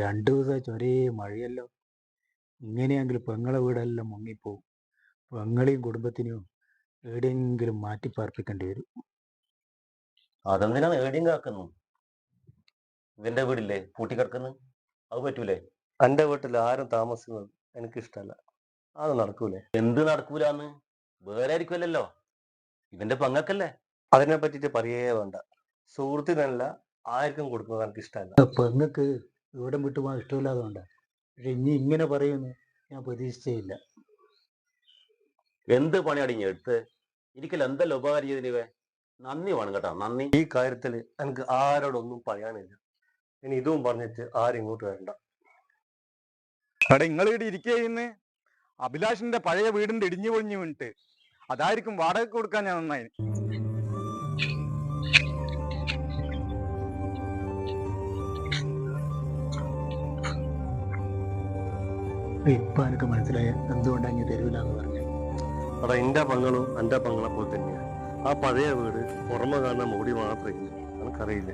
രണ്ടു ദിവസമായിട്ട് ഒരേ മഴയല്ലോ. ഇങ്ങനെയെങ്കിൽ പെങ്ങളെ വീടെല്ലാം മുങ്ങിപ്പോവും. പെങ്ങളെയും കുടുംബത്തിനെയും എവിടെയെങ്കിലും മാറ്റി പാർപ്പിക്കേണ്ടി വരും. അതെന്തിനാണ് ഏടിയും കാക്കുന്നു? ഇവന്റെ വീടില്ലേ പൂട്ടിക്കിടക്കുന്നു? അത് പറ്റൂലേ? എന്റെ വീട്ടിൽ ആരും താമസിക്കുന്നത് എനിക്ക് ഇഷ്ടമല്ല. അത് നടക്കൂലേ? എന്ത് നടക്കൂലെന്ന്? വേറെ ആയിരിക്കുമല്ലോ, ഇവന്റെ പെങ്ങക്കല്ലേ. അതിനെ പറ്റിട്ട് പറയേ വേണ്ട. സുഹൃത്തിനല്ല, ആർക്കും കൊടുക്കുന്നത് എനിക്ക് ഇഷ്ടമല്ല. പെങ്ങൾക്ക് ഇവിടം വിട്ടു പോകാൻ ഇഷ്ടമില്ലാതെ വേണ്ട. പക്ഷെ ഇനി ഇങ്ങനെ പറയുമെന്ന് ഞാൻ പ്രതീക്ഷിച്ചേയില്ല. എന്ത് പണി അടിഞ്ഞ എടുത്ത് എനിക്കല്ല എന്തെല്ലാം ഉപകാരം ചെയ്തിനിവേ. നന്ദി വേണം കേട്ടോ, നന്ദി. ഈ കാര്യത്തിൽ എനിക്ക് ആരോടൊന്നും പറയാനില്ല. ഇനി ഇതും പറഞ്ഞിട്ട് ആരും ഇങ്ങോട്ട് വരണ്ട. എടാ, നിങ്ങൾ ഇവിടെ ഇരിക്കുന്ന അഭിലാഷിന്റെ പഴയ വീടിന്റെ ഇടിഞ്ഞു പൊളിഞ്ഞു വീണിട്ട് അതായിരിക്കും വാടക കൊടുക്കാൻ ഞാൻ നന്നായി. ഇപ്പൊ എനിക്ക് മനസ്സിലായ എന്തുകൊണ്ടാണ് ഇങ്ങനെ തരൂലെന്ന് പറഞ്ഞു. അവിടെ എന്റെ പങ്ങളും എന്റെ പങ്ങളെ പോലെ തന്നെയാണ്. ആ പഴയ വീട് പുറമെ കാണുന്ന മൂടി മാത്രമേ എനിക്കറിയില്ല.